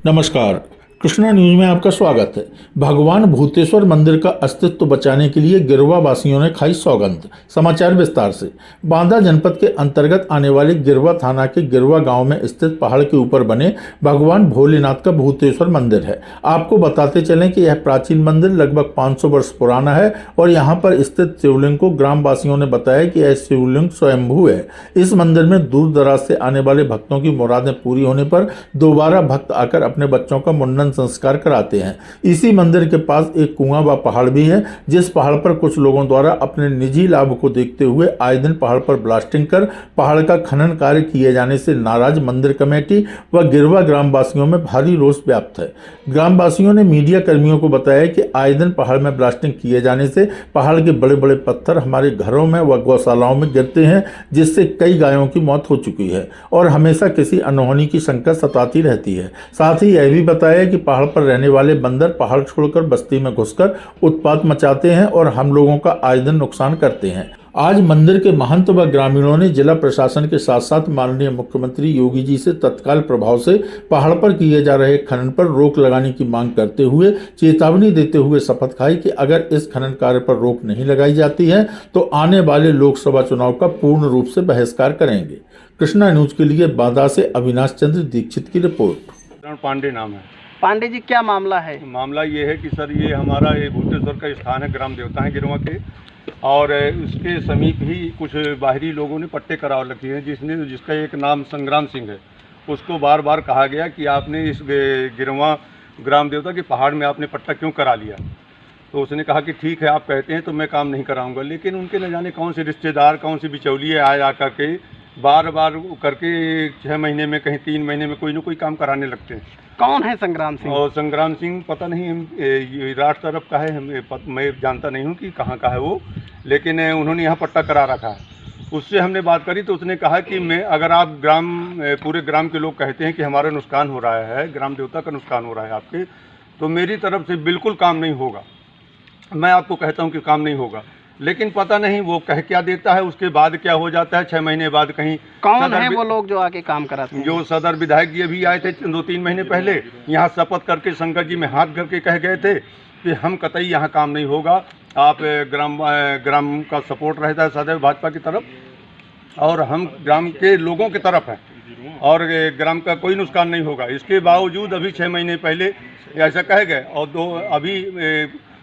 नमस्कार। कृष्णा न्यूज में आपका स्वागत है। भगवान भूतेश्वर मंदिर का अस्तित्व बचाने के लिए गिरवा वासियों ने खाई सौगंध। समाचार विस्तार से। बांदा जनपद के अंतर्गत आने वाले गिरवा थाना के गिरवा गांव में स्थित पहाड़ के ऊपर बने भगवान भोलेनाथ का भूतेश्वर मंदिर है। आपको बताते चलें कि यह प्राचीन मंदिर लगभग 500 वर्ष पुराना है और यहाँ पर स्थित शिवलिंग को ग्रामवासियों ने बताया कि यह शिवलिंग स्वयंभू है। इस मंदिर में दूर दराज से आने वाले भक्तों की मुरादें पूरी होने पर दोबारा भक्त आकर अपने बच्चों का मुंडन संस्कार कराते हैं। इसी मंदिर के पास एक कुआं व पहाड़ भी है, जिस पहाड़ पर कुछ लोगों द्वारा अपने निजी लाभ को देखते हुए आए दिन पहाड़ पर ब्लास्टिंग कर पहाड़ का खनन कार्य किए जाने से नाराज मंदिर कमेटी व गिरवा ग्रामवासियों में भारी रोष व्याप्त है। ग्रामवासियों ने मीडिया कर्मियों को बताया कि आए दिन पहाड़ में ब्लास्टिंग किए जाने से पहाड़ के बड़े बड़े पत्थर हमारे घरों में व गौशालाओं में गिरते हैं, जिससे कई गायों की मौत हो चुकी है और हमेशा किसी अनहोनी की शंका सताती रहती है। साथ ही यह भी बताया कि पहाड़ पर रहने वाले बंदर पहाड़ छोड़कर बस्ती में घुसकर उत्पात मचाते हैं और हम लोगों का आए दिन नुकसान करते हैं। आज मंदिर के महंत व ग्रामीणों ने जिला प्रशासन के साथ साथ माननीय मुख्यमंत्री योगी जी से तत्काल प्रभाव से पहाड़ पर किए जा रहे खनन पर रोक लगाने की मांग करते हुए चेतावनी देते हुए शपथ खाई कि अगर इस खनन कार्य पर रोक नहीं लगाई जाती है तो आने वाले लोकसभा चुनाव का पूर्ण रूप से बहिष्कार करेंगे। कृष्णा न्यूज के लिए बांदा से अविनाश चंद्र दीक्षित की रिपोर्ट। पांडे नाम है। पांडे जी, क्या मामला है? मामला ये है कि सर, ये हमारा ये भूतेश्वर का स्थान है, ग्राम देवता है गिरवा के, और उसके समीप ही कुछ बाहरी लोगों ने पट्टे करा रखे हैं, जिसका एक नाम संग्राम सिंह है। उसको बार बार कहा गया कि आपने इस गिरवा ग्राम देवता के पहाड़ में आपने पट्टा क्यों करा लिया। तो उसने कहा कि ठीक है, आप कहते हैं तो मैं काम नहीं कराऊंगा। लेकिन उनके न जाने कौन से रिश्तेदार, कौन से बिचौलिए आ करके बार बार करके 6 महीने में, कहीं 3 महीने में कोई ना कोई काम कराने लगते हैं। कौन है संग्राम सिंह? और संग्राम सिंह पता नहीं, राठ तरफ का है, मैं जानता नहीं हूँ कि कहाँ का है वो, लेकिन उन्होंने यहाँ पट्टा करा रखा है। उससे हमने बात करी तो उसने कहा कि मैं, अगर आप पूरे ग्राम के लोग कहते हैं कि हमारा नुकसान हो रहा है, ग्राम देवता का नुकसान हो रहा है आपके, तो मेरी तरफ से बिल्कुल काम नहीं होगा। मैं आपको कहता हूँ कि काम नहीं होगा, लेकिन पता नहीं वो कह क्या देता है, उसके बाद क्या हो जाता है। 6 महीने बाद कहीं कौन है वो लोग जो आके काम कराते हैं? जो सदर विधायक जी अभी आए थे 2-3 महीने पहले, यहाँ शपथ करके शंकर जी में हाथ करके कह गए थे कि हम कतई यहाँ काम नहीं होगा। आप ग्राम का सपोर्ट रहता है सदैव भाजपा की तरफ, और हम ग्राम के लोगों की तरफ हैं, और ग्राम का कोई नुकसान नहीं होगा। इसके बावजूद अभी 6 महीने पहले ऐसा कह गए, और अभी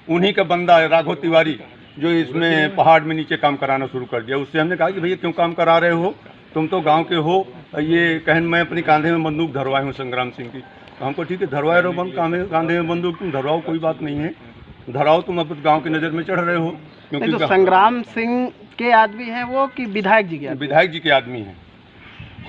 उन्हीं का बंदा है राघव तिवारी, जो इसमें पहाड़ में नीचे काम कराना शुरू कर दिया। उससे हमने कहा कि भैया क्यों काम करा रहे हो, तुम तो गांव के हो। ये कहन मैं अपनी कांधे में बंदूक धरवाए हूँ संग्राम सिंह की। तो हमको ठीक है, धरवाए रहो, कांधे में बंदूक तुम धरवाओ, कोई बात नहीं है, धराओ, तुम अब गाँव की नज़र में चढ़ रहे हो। क्योंकि तो संग्राम सिंह के आदमी है वो कि विधायक जी के? विधायक जी के आदमी हैं।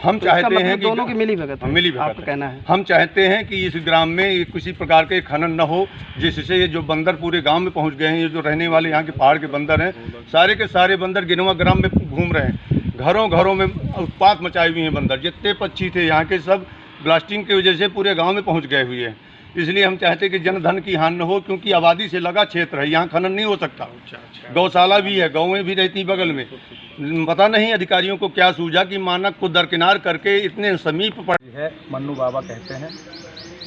हम चाहते हैं कि दोनों की मिली भगत आपका कहना है। हम चाहते हैं कि इस ग्राम में किसी प्रकार के खनन न हो, जिससे ये जो बंदर पूरे गांव में पहुंच गए हैं, ये जो रहने वाले यहाँ के पहाड़ के बंदर हैं, सारे के सारे बंदर गिरवा ग्राम में घूम रहे हैं। घरों घरों में उत्पात मचाए हुए हैं बंदर। जितने पक्षी थे यहाँ के, सब ब्लास्टिंग की वजह से पूरे गाँव में पहुँच गए हुए हैं। इसलिए हम चाहते हैं कि जनधन की हानि न हो, क्योंकि आबादी से लगा क्षेत्र है, यहाँ खनन नहीं हो सकता। गौशाला भी है, गौएं भी रहती बगल में। पता नहीं अधिकारियों को क्या सूझा कि मानक को दरकिनार करके इतने समीप पड़ है। मन्नू बाबा कहते हैं,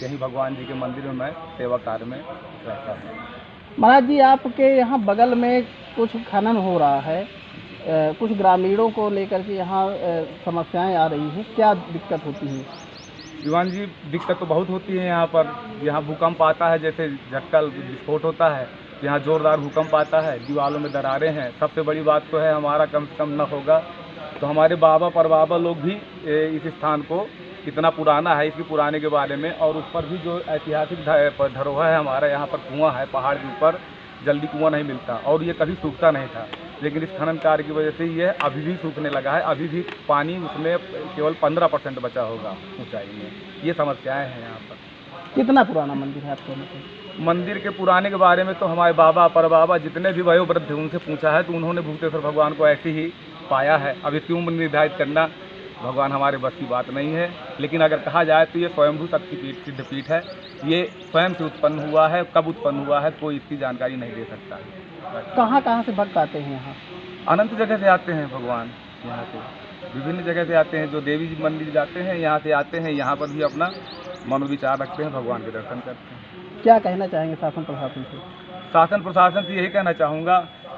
यही भगवान जी के मंदिर में मैं सेवा कार्य में रहता हूँ। महाराज जी, आपके यहाँ बगल में कुछ खनन हो रहा है, कुछ ग्रामीणों को लेकर के यहाँ समस्याएं आ रही हैं, क्या दिक्कत होती है? दीवान जी, दिक्कत तो बहुत होती है यहाँ पर। यहाँ भूकंप आता है, जैसे झटका विस्फोट होता है, यहाँ जोरदार भूकंप आता है, दीवारों में दरारें हैं। सबसे बड़ी बात तो है, हमारा कम से कम न होगा तो हमारे बाबा परबाबा लोग भी इस स्थान को, इतना पुराना है, इसके पुराने के बारे में, और उस पर भी जो ऐतिहासिक धरोहर है हमारा, यहाँ पर कुआँ है पहाड़ के ऊपर, जल्दी कुआँ नहीं मिलता और ये कभी सूखता नहीं था, लेकिन इस खनन कार्य की वजह से ये अभी भी सूखने लगा है। अभी भी पानी उसमें केवल 15% बचा होगा ऊंचाई में। ये समस्याएं हैं यहाँ पर। कितना पुराना मंदिर है आपके? मंदिर के पुराने के बारे में तो हमारे बाबा परबाबा जितने भी वयोवृद्ध थे उनसे पूछा है, तो उन्होंने भूतेश्वर भगवान को ऐसे ही पाया है। अब इसकी उम्र निर्धारित करना भगवान हमारे बस की बात नहीं है, लेकिन अगर कहा जाए तो ये स्वयंभू शक्तिपीठ, सिद्धपीठ है। ये स्वयं से उत्पन्न हुआ है, कब उत्पन्न हुआ है कोई इसकी जानकारी नहीं दे सकता है। कहाँ से भक्त आते हैं यहाँ? अनंत जगह से आते हैं भगवान, यहाँ से विभिन्न जगह से आते हैं। जो देवी जी मंदिर जाते हैं यहाँ से आते हैं, यहाँ पर भी अपना मनोविचार रखते हैं, भगवान के दर्शन करते हैं। क्या कहना चाहेंगे शासन प्रशासन से? शासन प्रशासन से यही कहना चाहूँगा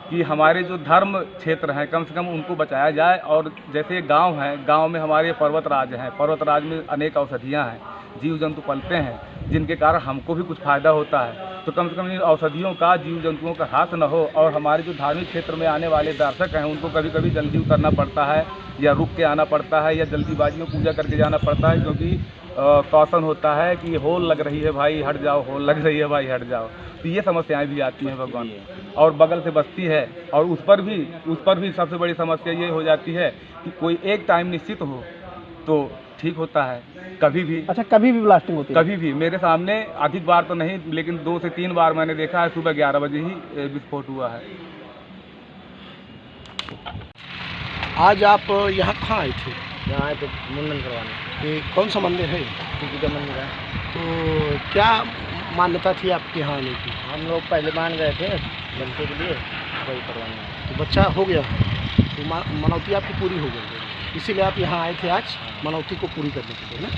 कि हमारे जो धर्म क्षेत्र हैं कम से कम उनको बचाया जाए। और जैसे गांव हैं, गांव में हमारे पर्वतराज हैं, पर्वतराज में अनेक औषधियाँ हैं, जीव जंतु पलते हैं, जिनके कारण हमको भी कुछ फ़ायदा होता है। तो कम से कम इन औषधियों का जीव जंतुओं का ह्रास न हो। और हमारे जो धार्मिक क्षेत्र में आने वाले दर्शक हैं उनको कभी कभी जल्दी उतरना पड़ता है या रुक के आना पड़ता है या जल्दीबाजी में पूजा करके जाना पड़ता है, क्योंकि कौशन होता है कि होल लग रही है भाई हट जाओ, होल लग रही है भाई हट जाओ। तो ये समस्याएं भी आती हैं भगवान। और बगल से बस्ती है और उस पर भी सबसे बड़ी समस्या ये हो जाती है कि कोई एक टाइम निश्चित हो तो ठीक होता है, कभी भी अच्छा, कभी भी ब्लास्टिंग होती है? कभी भी। मेरे सामने अधिक बार तो नहीं, लेकिन 2 से 3 बार मैंने देखा है, सुबह 11 बजे ही विस्फोट हुआ है। आज आप यहाँ कहाँ आए थे? यहाँ आए थे मुंडन करवाने। ये कौन सा मंदिर है? शिव का मंदिर है। तो क्या मान्यता थी आपके यहाँ आने की? हम लोग पहले मान गए थे बच्चे के लिए, वही करवाने। तो बच्चा हो गया, तो मनौती आपकी पूरी हो गई, इसीलिए आप यहाँ आए थे आज मनौती को पूरी करने के लिए ना?